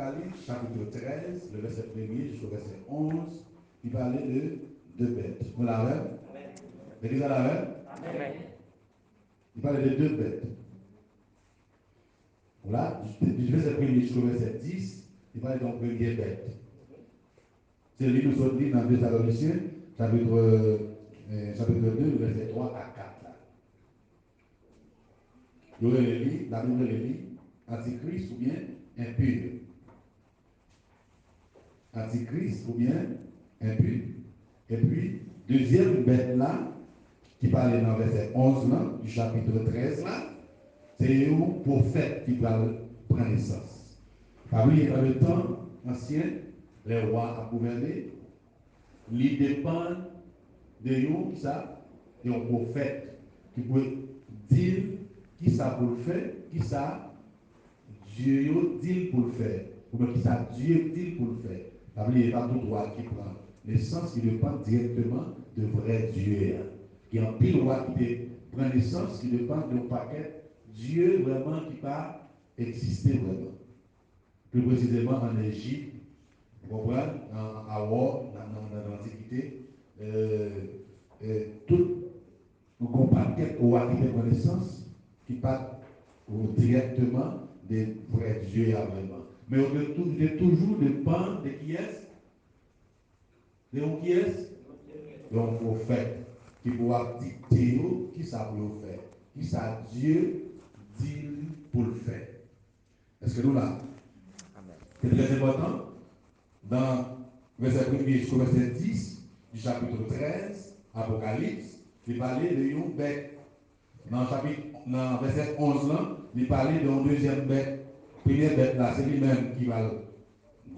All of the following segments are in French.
Apocalypse, chapitre 13, le verset 1er jusqu'au verset 11, il parlait de deux bêtes. Vous l'avez? L'église l'avait? Il parlait de deux bêtes. Voilà, du verset 1er jusqu'au verset 10, il parlait d'une première bête. C'est lui nous sommes dit dans 2 Thessaloniciens, chapitre 2, verset 3 à 4. La Bible le lit, Antichrist ou bien impur. Antichrist ou bien impur. Et puis, deuxième bête là, qui parlait dans le verset 11 là, du chapitre 13 là, c'est un prophète qui va prendre naissance. Dans le temps ancien, les rois à gouverner, ils dépendent de nous, ça, de un prophète qui peut dire qui ça pour le faire, qui ça Dieu dit pour le faire, ou bien qui ça Dieu dit pour le faire. Il n'y a pas tout droit qui prend naissance, qui dépend directement de vrai Dieu. Il y a un pile roi qui prend naissance, qui dépend d'un paquet Dieu vraiment qui va exister vraiment. Plus précisément en Égypte, vous comprenez, en Awar, dans l'Antiquité, tout un paquet roi qui prend naissance, qui part directement des vrais dieux vraiment. Mais on de toujours dépend de qui est-ce? De qui est-ce? De un prophète qui pourra dicter qui ça peut faire, qui ça Dieu dit pour le faire. Est-ce que nous là? C'est très important. Dans verset 1er jusqu'au verset 10 du chapitre 13, Apocalypse, il parlait de une bête. Dans verset 11 là, il parlait d'une deuxième bête. Première bête là, c'est lui-même qui va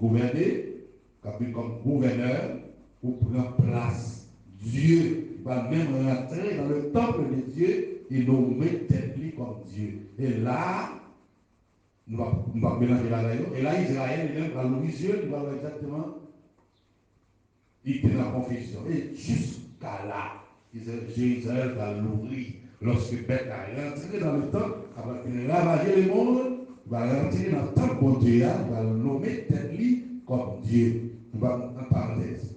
gouverner, comme gouverneur, pour prendre place. Dieu va même rentrer dans le temple de Dieu et nommer tête comme Dieu. Et là, nous va mélanger la raison. Et là, Israël, il va l'ouvrir, il va voir exactement, il était dans la confusion. Et jusqu'à là, Israël va l'ouvrir. Lorsque Beth a rentré dans le temple, il va ravager le monde, il va rentrer dans le temple pour Dieu, il va le nommer tête comme Dieu. Il va en parenthèse.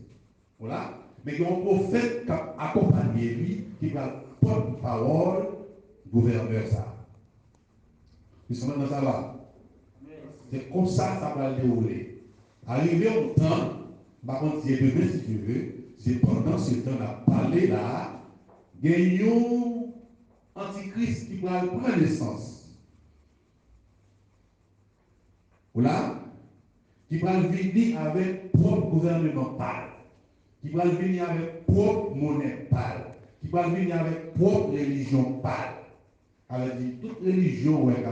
Voilà. Mais il y a un prophète qui a accompagné lui, qui va porter parole, gouverneur ça. Vous savez dans ça va. C'est comme ça ça va le dérouler. Arrivé au temps, par contre, si tu veux, c'est pendant ce temps à parler là, gagnons Antichrist qui va prendre naissance. Voilà, qui va venir avec propre gouvernement pâle, qui va venir avec propre monnaie pâle, qui va venir avec propre religion pâle. Alors, dit toute religion ouais,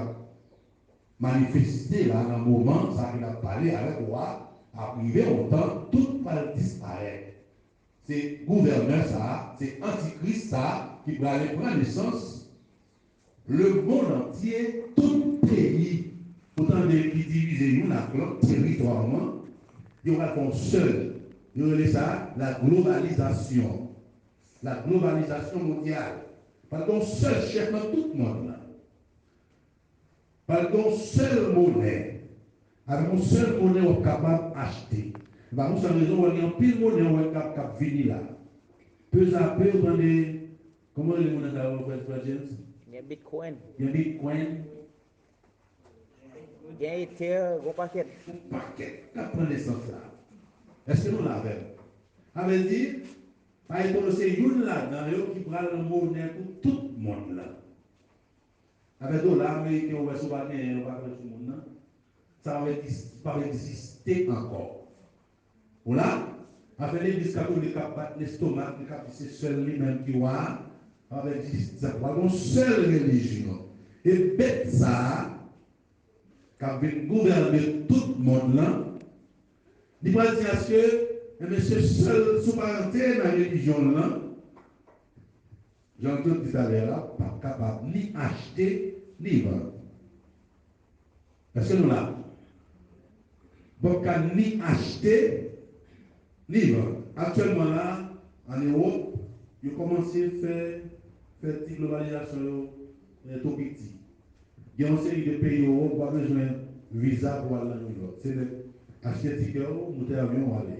manifester là dans le moment, ça qu'il a parlé avec roi, arrivé au temps, tout va disparaître. C'est gouverneur ça, c'est antichrist ça, qui va aller prendre naissance. Le monde entier, tout pays, autant de qui divisent nous la territorialement, il y aura qu'on seul. Il y aura ça, la globalisation. La globalisation mondiale. Par contre, seul chef dans tout le monde là. Par contre, seule monnaie. Avec une seule monnaie, on est capable d'acheter. Par contre, c'est raison où il y a pile monnaie, on est capable de venir là. Peu à peu, on est. Comment les monnaies là, on fait James? Il y a Bitcoin. Il y a Bitcoin. Il y a Ether, gros paquet. Un paquet. Qu'à prendre l'essence là? Est-ce que nous l'avons? Ça veut dire, par exemple, c'est une là, dans le qui prend la monnaie pour tout le monde là. Avec dollar américain, on va se battre, on va faire tout le monde. Ça va pas exister encore. Voilà. Avec l'église catholique qui bat l'estomac, c'est seul lui-même qui voit, avec ça va une seule religion. Et bête ça, qui va gouverner tout le monde là, il va dire que monsieur seul sous parenté dans la religion là, j'entends tout à l'heure là, pas capable ni acheter ni vendre. Est-ce que nous là? Donc, ni acheter ni vendre. Actuellement là, en Europe, ils ont commencé à faire une globalisation tout petit. Il y a une série de pays où on a besoin visa pour aller dans New York. C'est acheter ticket, monter avion, aller.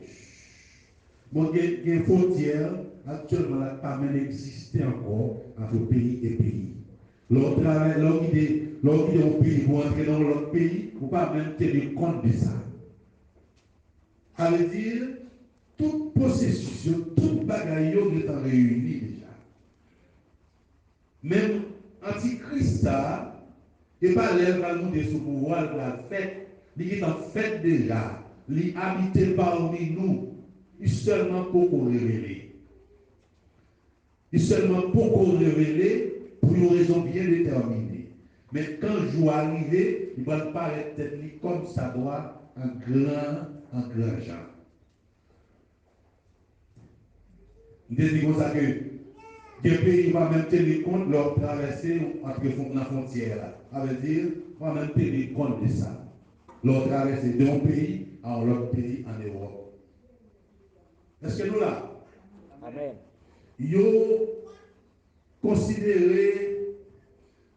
Bon, il y a une frontière, actuellement, là, pas même existé encore entre pays et pays. L'autre idée au pays pour entrer dans l'autre pays, vous ne pouvez pas même tenir compte de ça. Ça veut dire, toute possession, toute bagaille est réunie déjà. Même Antichrist, et pas l'air va nous de ce pouvoir de la fête, il est en fait déjà, il habite parmi nous. Il seulement pour qu'on révéler. Il seulement pour qu'on révéler pour une raison bien déterminée. Mais quand le jour arrivé, il va paraître comme ça doit un grand genre. Je dis comme ça que des pays vont même tenir compte de leur traversée entre la frontière. Ça veut dire, on va même tenir compte de ça. Leur traversée d'un pays à l'autre pays en Europe. Est-ce que nous là? Amen. Ils ont considéré,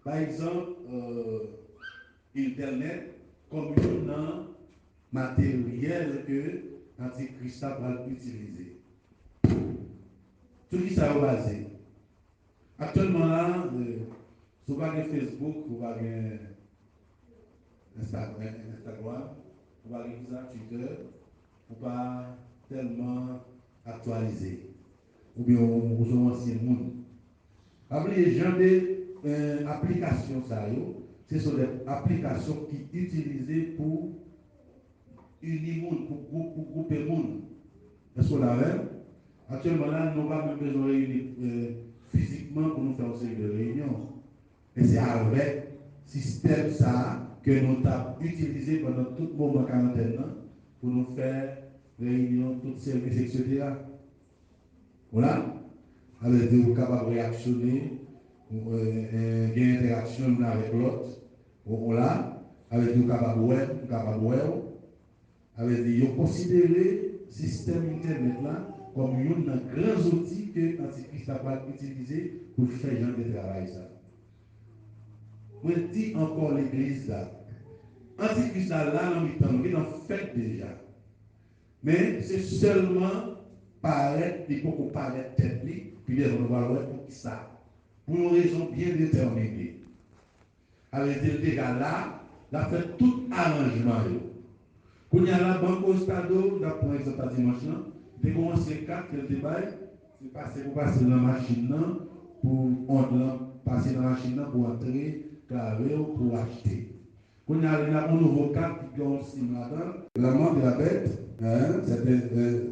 par exemple, Internet comme un matériel que l'Antichrist va utiliser. Tout ça est basé. Actuellement là, si vous avez Facebook, vous avez Instagram, vous avez Twitter, vous pas tellement actualisé. Ou bien vous avez ancien monde. Après, les gens des applications, ce sont des applications qui sont utilisées pour unir le monde, pour grouper le monde. Est-ce qu'on l'a vu? Actuellement, là, nous n'avons pas même besoin de réunir physiquement pour nous faire une série de réunions. Et c'est avec le système ça que nous avons utilisé pendant tout le moment quarantaine pour nous faire réunions, tout service, etc. Voilà. Avec des capables de réactionner, gagner interaction l'un avec l'autre. Voilà. Avec des capables de avec des considérer le système internet là comme un grand outil que l'Antichrist va utiliser pour faire genre de travail ça. Moi je dis encore l'église là. Antichrist là, il est en fait déjà. Mais c'est seulement paraître, il faut qu'on paraître tête, puis on va voir pour qui ça. Pour une raison bien déterminée. Avec déjà là, il a fait tout arrangement. Quand il y a la banque au stade, d'après exemple à dimanche, il a commencé 4 débat, c'est passé pour passer dans la machine, pour passer dans la machine pour entrer, carré pour acheter. Quand il y a un nouveau cadre qui est aussi là-dedans, la marque de la bête,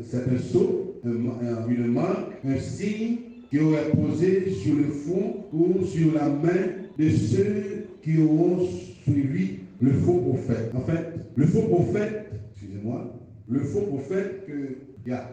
c'est un sceau, une marque, un signe qui aurait posé sur le front ou sur la main de ceux qui auront suivi le faux prophète. En fait, le faux prophète, excusez-moi, le faux prophète que,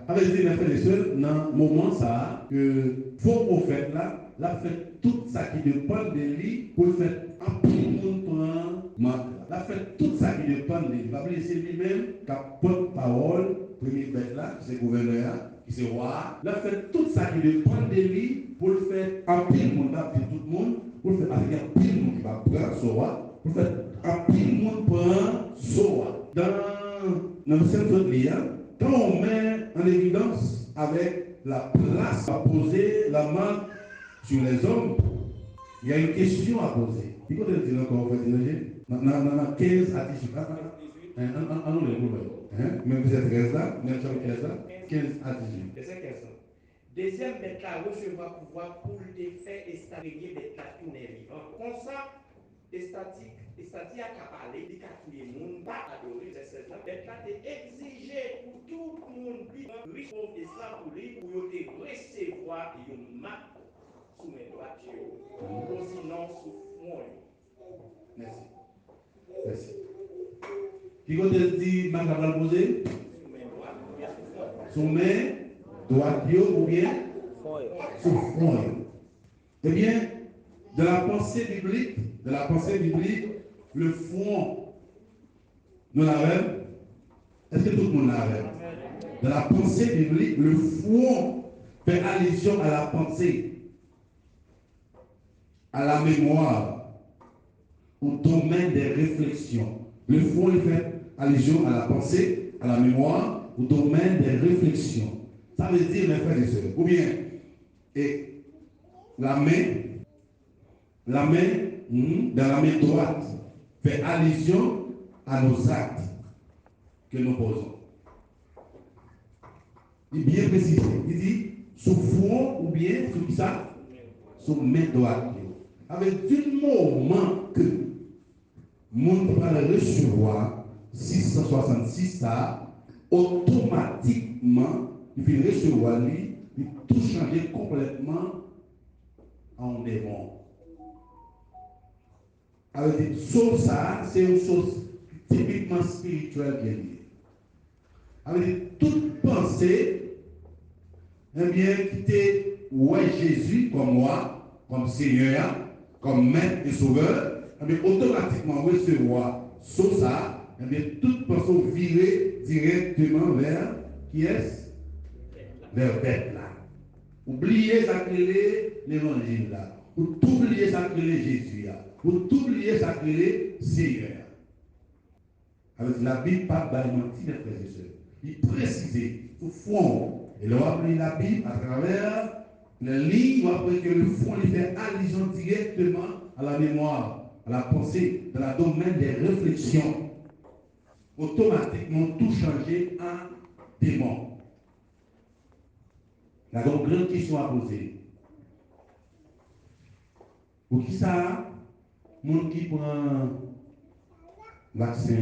avec les frères et sœurs, dans le moment ça, que faux prophète là, l'a fait tout ça qui dépend de lui pour faire un peu de monde prendre. Il a fait tout ça qui dépend de lui. Il va laisser lui-même qui porte parole, premier bête là, qui c'est gouverneur, qui c'est roi. Il a fait tout ça qui dépend de lui pour le faire un peu de monde, tout le monde, pour le faire avec un peu de monde qui va prendre son roi, pour faire un peu de monde prendre son roi. Dans le centre de l'IA, quand on met en évidence avec la place à poser la main sur les hommes, il y a une question à poser. Il faut dire encore, vous pouvez dans 15 à 18. Allons les gouvernements. Même vous êtes 13 là, même sur 15 là, 15 à 18. Et c'est 15 ans. Deuxième bête là recevra pouvoir pour le faire et stabiliser bête là tout les vivants. Comme ça, statique a parlé, il a tout le monde, pas adorer les 16 ans. Bête là est exigé pour tout le monde, riche pauvre islam pour lui, pour recevoir une marque sous mes droits, sinon sous fond. Merci. Merci. Qui va te dire, ma capable poser? Sous mes droits ou bien sous fond. Eh bien, de la pensée biblique, le fond, nous l'avons. Est-ce que tout le monde l'avait? De la pensée biblique, le fond fait allusion à la pensée, à la mémoire, au domaine des réflexions. Le front, il fait allusion à la pensée, à la mémoire, au domaine des réflexions. Ça veut dire, mes frères et sœurs, ou bien, et la main, dans la main droite, fait allusion à nos actes que nous posons. Il est bien précisé. Il dit, sous front ou bien sous ça, sous main droite. Avec du moment que monde va le recevoir 666 ça, automatiquement, il fait recevoir lui, il tout changer complètement en démon. Avec sauf ça, c'est une chose typiquement spirituelle qui est liée. Avec toute pensée, eh bien, qui était ouais Jésus comme moi, comme Seigneur, comme maître et sauveur, eh bien, automatiquement recevoir sauf ça, eh bien, toute pensée virée directement vers qui est-ce? Vers bête là. Oubliez ça que l'évangile là. Ou t'oubliez ça que Jésus là. Ou t'oubliez ça que Seigneur. Avec la Bible, pas de mentir, mes frères et sœurs. Il précise au fond, et là, on va appeler la Bible à travers les lignes, après que le fond il fait allusion directement à la mémoire, à la pensée, dans le domaine des réflexions. Automatiquement, tout changer en démon. Il y a donc une grande question à poser. Pour qui ça, monde qui prend vaccin,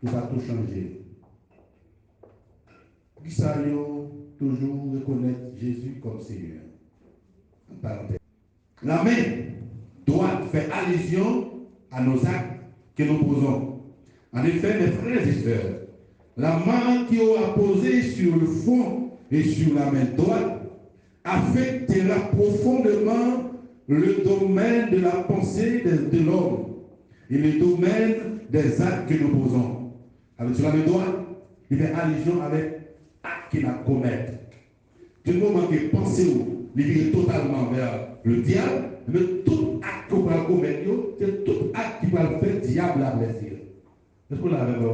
il va tout changer. Pour qui ça, toujours reconnaître Jésus comme Seigneur. En parenthèse. La main droite fait allusion à nos actes que nous posons. En effet, mes frères et sœurs, la main qui aura posé sur le front et sur la main droite affectera profondément le domaine de la pensée de l'homme et le domaine des actes que nous posons. Avec sur la main droite, il fait allusion avec acte qu'il a commettre. Du moment que pensez il est totalement vers le diable, mais tout acte qu'on va commettre, c'est tout acte qui va le faire diable à plaisir. Est-ce qu'on l'a avec vous?